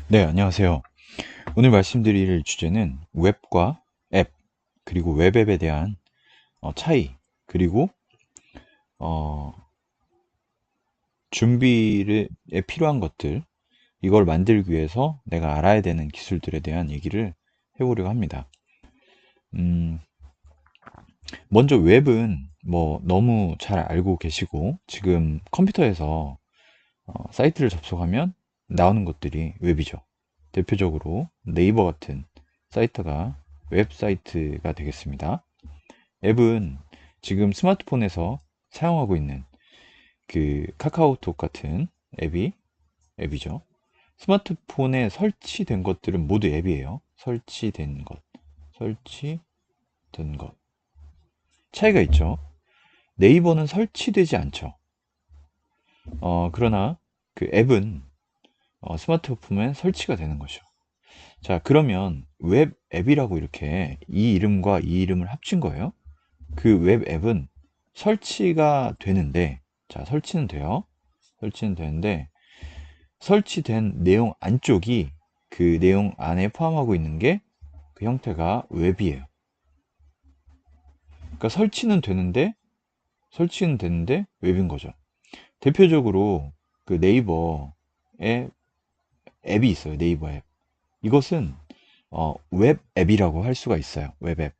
네, 안녕하세요. 오늘 말씀드릴 주제는 웹과 앱, 그리고 웹앱에 대한 차이, 그리고 어, 준비에 필요한 것들, 이걸 만들기 위해서 내가 알아야 되는 기술들에 대한 얘기를 해보려고 합니다. 음, 먼저 웹은 뭐 너무 잘 알고 계시고, 지금 컴퓨터에서 사이트를 접속하면 나오는 것들이 웹이죠. 대표적으로 네이버 같은 사이트가 웹사이트가 되겠습니다. 앱은 지금 스마트폰에서 사용하고 있는 그 카카오톡 같은 앱이죠. 스마트폰에 설치된 것들은 모두 앱이에요. 설치된 것. 차이가 있죠. 네이버는 설치되지 않죠. 그러나 그 앱은 스마트폰에 설치가 되는 거죠. 자, 그러면 웹 앱이라고 이렇게 이 이름과 이 이름을 합친 거예요. 그 웹 앱은 설치가 되는데, 자, 설치는 돼요. 설치는 되는데, 설치된 내용 안쪽이 그 내용 안에 포함하고 있는 게 그 형태가 웹이에요. 그러니까 설치는 되는데 웹인 거죠. 대표적으로 그 네이버에 앱이 있어요. 네이버 앱. 이것은 웹 앱이라고 할 수가 있어요. 웹 앱.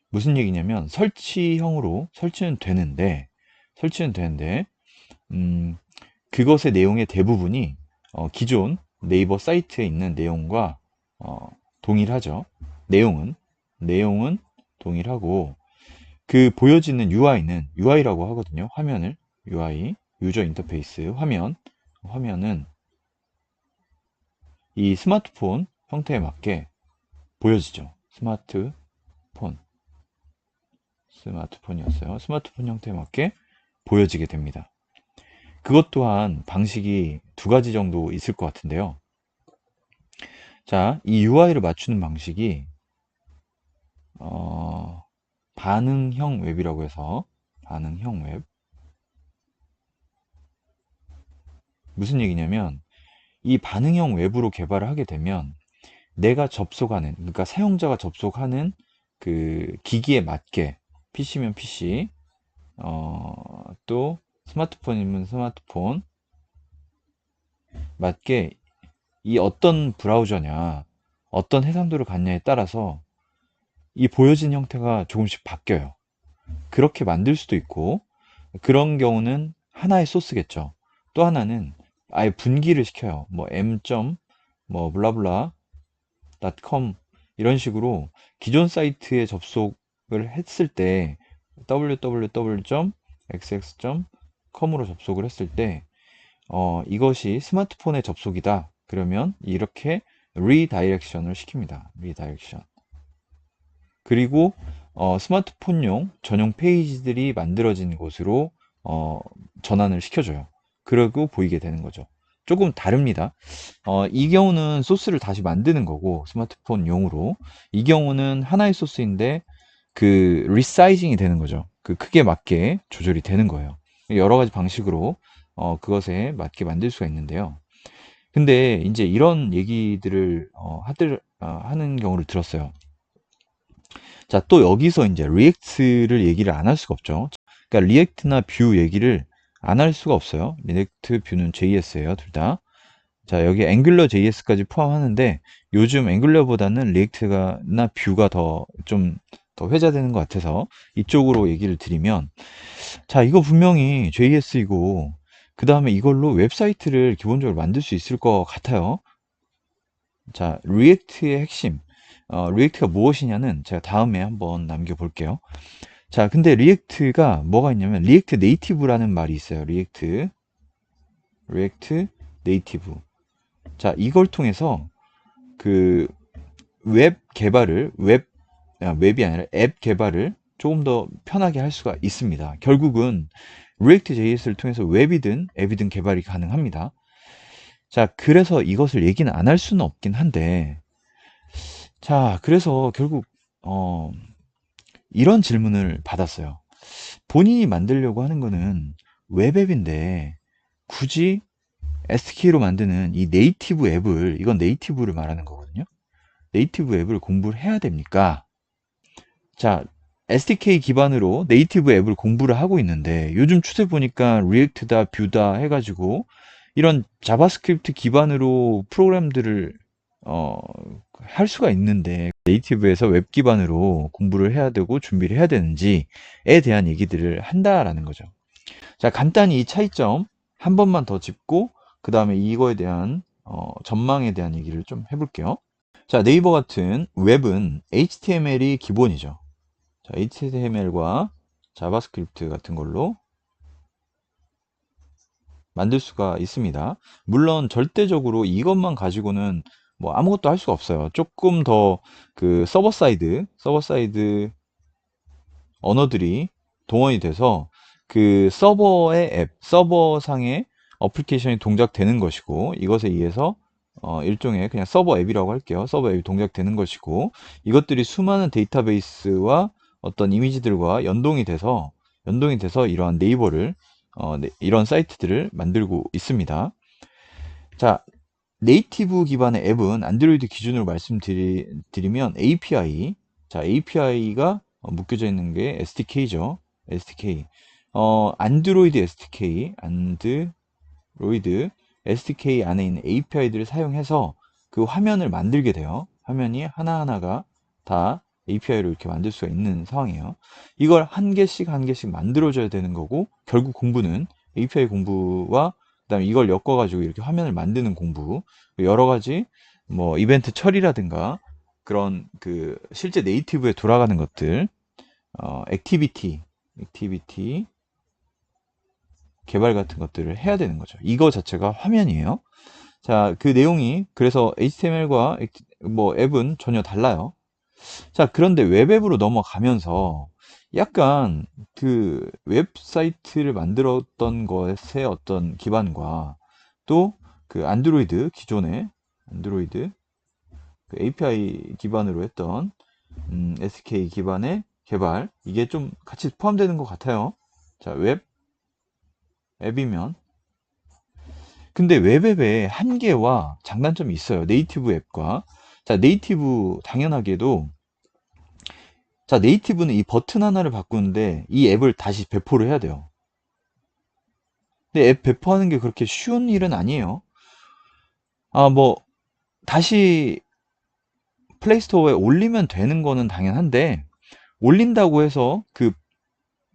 무슨 얘기냐면 설치는 되는데 음, 그것의 내용의 대부분이 기존 네이버 사이트에 있는 내용과 어, 동일하죠. 내용은 내용은 동일하고 그 보여지는 UI라고 하거든요. 화면을 UI 유저 인터페이스 화면은 이 스마트폰 형태에 맞게 보여지죠. 스마트폰이었어요. 스마트폰 형태에 맞게 보여지게 됩니다. 그것 또한 방식이 두 가지 정도 있을 것 같은데요. 자, 이 UI를 맞추는 방식이 어, 반응형 웹이라고 해서 반응형 웹. 무슨 얘기냐면 이 반응형 웹으로 개발을 하게 되면 내가 접속하는, 그러니까 사용자가 접속하는 그 기기에 맞게 PC면 PC, 또 스마트폰이면 스마트폰 맞게 이 어떤 브라우저냐, 어떤 해상도를 갖냐에 따라서 이 보여진 형태가 조금씩 바뀌어요. 그렇게 만들 수도 있고, 그런 경우는 하나의 소스겠죠. 또 하나는 아예 분기를 시켜요. 뭐 m. 뭐 블라블라 .com 이런 식으로 기존 사이트에 접속을 했을 때 www.xx.com으로 접속을 했을 때 이것이 스마트폰의 접속이다. 그러면 이렇게 리다이렉션을 시킵니다. 리다이렉션. 그리고 스마트폰용 전용 페이지들이 만들어진 곳으로 어, 전환을 시켜줘요. 그러고 보이게 되는 거죠. 조금 다릅니다. 이 경우는 소스를 다시 만드는 거고 스마트폰용으로 이 경우는 하나의 소스인데 그 리사이징이 되는 거죠. 그 크기에 맞게 조절이 되는 거예요. 여러 가지 방식으로 그것에 맞게 만들 수가 있는데요. 근데 이제 이런 얘기들을 하는 경우를 들었어요. 자, 또 여기서 이제 리액트를 얘기를 안 할 수가 없죠. 그러니까 리액트나 뷰 얘기를 안 할 수가 없어요. 리액트, 뷰는 JS예요, 둘 다. 자, 여기 앵글러 JS까지 포함하는데 요즘 앵글러보다는 리액트가나 뷰가 더 회자되는 것 같아서 이쪽으로 얘기를 드리면, 자, 이거 분명히 JS이고 그 다음에 이걸로 웹사이트를 기본적으로 만들 수 있을 것 같아요. 자, 리액트의 핵심. 리액트가 무엇이냐는 제가 다음에 한번 남겨볼게요. 자, 근데 리액트가 뭐가 있냐면 리액트 네이티브라는 말이 있어요. 리액트 네이티브. 자, 이걸 통해서 그 웹 개발을 웹이 아니라 앱 개발을 조금 더 편하게 할 수가 있습니다. 결국은 리액트 JS를 통해서 웹이든 앱이든 개발이 가능합니다. 자, 그래서 이것을 얘기는 안 할 수는 없긴 한데, 자, 그래서 결국 어, 이런 질문을 받았어요. 본인이 만들려고 하는 거는 웹앱인데 굳이 SDK로 만드는 이 네이티브 앱을, 이건 네이티브를 말하는 거거든요. 네이티브 앱을 공부를 해야 됩니까? 자, SDK 기반으로 네이티브 앱을 공부를 하고 있는데 요즘 추세 보니까 리액트다, 뷰다 해가지고 이런 자바스크립트 기반으로 프로그램들을 할 수가 있는데 네이티브에서 웹 기반으로 공부를 해야 되고 준비를 해야 되는지에 대한 얘기들을 한다라는 거죠. 자, 간단히 이 차이점 한 번만 더 짚고 그 다음에 이거에 대한 전망에 대한 얘기를 좀 해볼게요. 자, 네이버 같은 웹은 HTML이 기본이죠. 자, HTML과 자바스크립트 같은 걸로 만들 수가 있습니다. 물론 절대적으로 이것만 가지고는 뭐 아무것도 할 수가 없어요. 조금 더 그 서버 사이드 언어들이 동원이 돼서 그 서버의 앱, 서버상의 어플리케이션이 동작되는 것이고 이것에 의해서 일종의 그냥 서버 앱이라고 할게요. 서버 앱이 동작되는 것이고 이것들이 수많은 데이터베이스와 어떤 이미지들과 연동이 돼서 이러한 네이버를 이런 사이트들을 만들고 있습니다. 자, 네이티브 기반의 앱은 안드로이드 기준으로 말씀드리면 API, 자, API가 묶여져 있는 게 SDK죠. SDK. 안드로이드 SDK, 안드로이드 SDK 안에 있는 API들을 사용해서 그 화면을 만들게 돼요. 화면이 하나하나가 다 API로 이렇게 만들 수가 있는 상황이에요. 이걸 한 개씩 한 개씩 만들어줘야 되는 거고, 결국 공부는 API 공부와 그다음에 이걸 엮어가지고 이렇게 화면을 만드는 공부, 여러 가지 뭐 이벤트 처리라든가 그런 그 실제 네이티브에 돌아가는 것들, 액티비티 개발 같은 것들을 해야 되는 거죠. 이거 자체가 화면이에요. 자, 그 내용이 그래서 HTML과 뭐 앱은 전혀 달라요. 자, 그런데 웹앱으로 넘어가면서 약간 그 웹사이트를 만들었던 것의 어떤 기반과 또 그 안드로이드 기존의 안드로이드 그 API 기반으로 했던 SDK 기반의 개발 이게 좀 같이 포함되는 것 같아요. 자, 웹앱이면 근데 웹앱의 한계와 장단점이 있어요. 네이티브 앱과 자, 네이티브 당연하게도 자, 네이티브는 이 버튼 하나를 바꾸는데 이 앱을 다시 배포를 해야 돼요. 근데 앱 배포하는 게 그렇게 쉬운 일은 아니에요. 뭐 다시 플레이스토어에 올리면 되는 거는 당연한데 올린다고 해서 그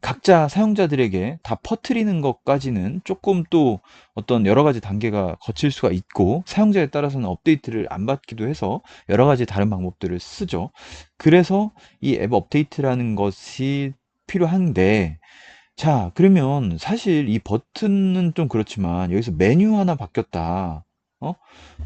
각자 사용자들에게 다 퍼뜨리는 것까지는 조금 또 어떤 여러 가지 단계가 거칠 수가 있고 사용자에 따라서는 업데이트를 안 받기도 해서 여러 가지 다른 방법들을 쓰죠. 그래서 이 앱 업데이트라는 것이 필요한데 자, 그러면 사실 이 버튼은 좀 그렇지만 여기서 메뉴 하나 바뀌었다. 어?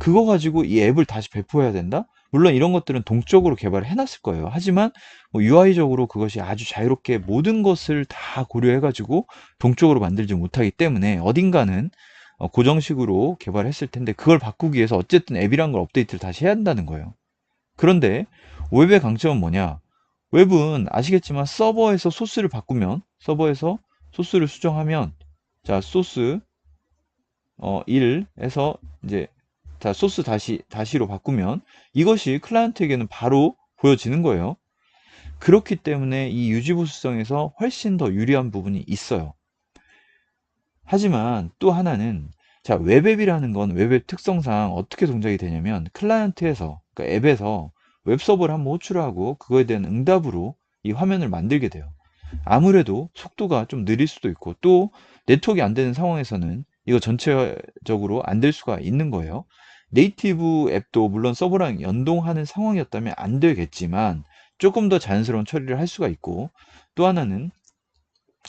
그거 가지고 이 앱을 다시 배포해야 된다? 물론 이런 것들은 동적으로 개발을 해놨을 거예요. 하지만 뭐 UI적으로 그것이 아주 자유롭게 모든 것을 다 고려해가지고 동적으로 만들지 못하기 때문에 어딘가는 고정식으로 개발했을 텐데 그걸 바꾸기 위해서 어쨌든 앱이란 걸 업데이트를 다시 해야 한다는 거예요. 그런데 웹의 강점은 뭐냐? 웹은 아시겠지만 서버에서 소스를 수정하면 자 소스 1에서 이제 자 소스 다시로 바꾸면 이것이 클라이언트에게는 바로 보여지는 거예요. 그렇기 때문에 이 유지보수성에서 훨씬 더 유리한 부분이 있어요. 하지만 또 하나는 자 웹앱이라는 건 웹앱 특성상 어떻게 동작이 되냐면 클라이언트에서 그러니까 앱에서 웹서버를 한번 호출하고 그거에 대한 응답으로 이 화면을 만들게 돼요. 아무래도 속도가 좀 느릴 수도 있고 또 네트워크가 안 되는 상황에서는 이거 전체적으로 안 될 수가 있는 거예요. 네이티브 앱도 물론 서버랑 연동하는 상황이었다면 안 되겠지만 조금 더 자연스러운 처리를 할 수가 있고 또 하나는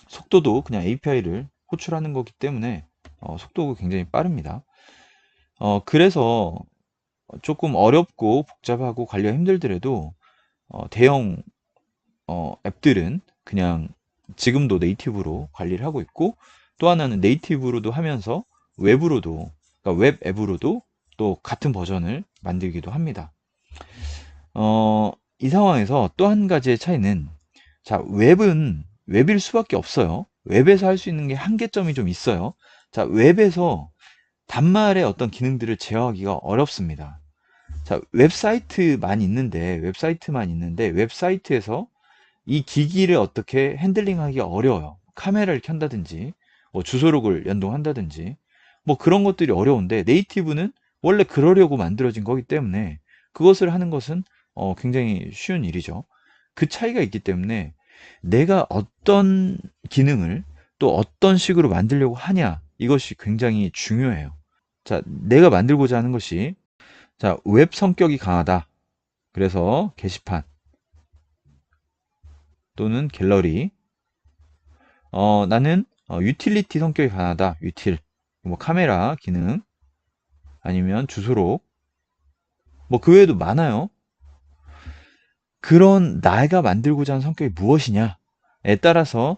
속도도 그냥 API를 호출하는 거기 때문에 속도가 굉장히 빠릅니다. 그래서 조금 어렵고 복잡하고 관리가 힘들더라도 대형 앱들은 그냥 지금도 네이티브로 관리를 하고 있고 또 하나는 네이티브로도 하면서 웹으로도 그러니까 웹 앱으로도 또 같은 버전을 만들기도 합니다. 이 상황에서 또 한 가지의 차이는 자 웹은 웹일 수밖에 없어요. 웹에서 할 수 있는 게 한계점이 좀 있어요. 자 웹에서 단말의 어떤 기능들을 제어하기가 어렵습니다. 자, 웹사이트만 있는데 웹사이트에서 이 기기를 어떻게 핸들링하기가 어려워요. 카메라를 켠다든지 뭐 주소록을 연동한다든지 뭐 그런 것들이 어려운데 네이티브는 원래 그러려고 만들어진 거기 때문에 그것을 하는 것은 굉장히 쉬운 일이죠. 그 차이가 있기 때문에 내가 어떤 기능을 또 어떤 식으로 만들려고 하냐 이것이 굉장히 중요해요. 자, 내가 만들고자 하는 것이 자, 웹 성격이 강하다. 그래서 게시판 또는 갤러리. 나는 유틸리티 성격이 강하다. 유틸. 뭐 카메라 기능 아니면 주소록. 뭐 그 외에도 많아요. 그런 내가 만들고자 하는 성격이 무엇이냐에 따라서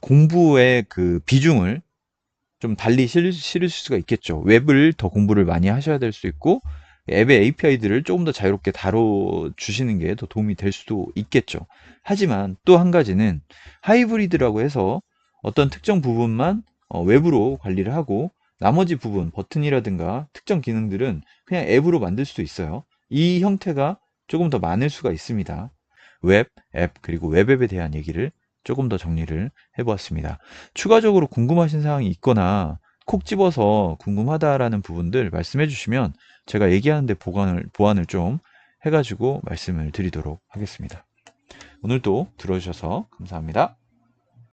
공부의 그 비중을 좀 달리 실을 수가 있겠죠. 웹을 더 공부를 많이 하셔야 될 수 있고 앱의 API들을 조금 더 자유롭게 다뤄주시는 게 더 도움이 될 수도 있겠죠. 하지만 또 한 가지는 하이브리드라고 해서 어떤 특정 부분만 웹으로 관리를 하고 나머지 부분, 버튼이라든가 특정 기능들은 그냥 앱으로 만들 수도 있어요. 이 형태가 조금 더 많을 수가 있습니다. 웹, 앱, 그리고 웹앱에 대한 얘기를 조금 더 정리를 해보았습니다. 추가적으로 궁금하신 사항이 있거나 콕 집어서 궁금하다라는 부분들 말씀해 주시면 제가 얘기하는데 보완을 좀 해가지고 말씀을 드리도록 하겠습니다. 오늘도 들어주셔서 감사합니다.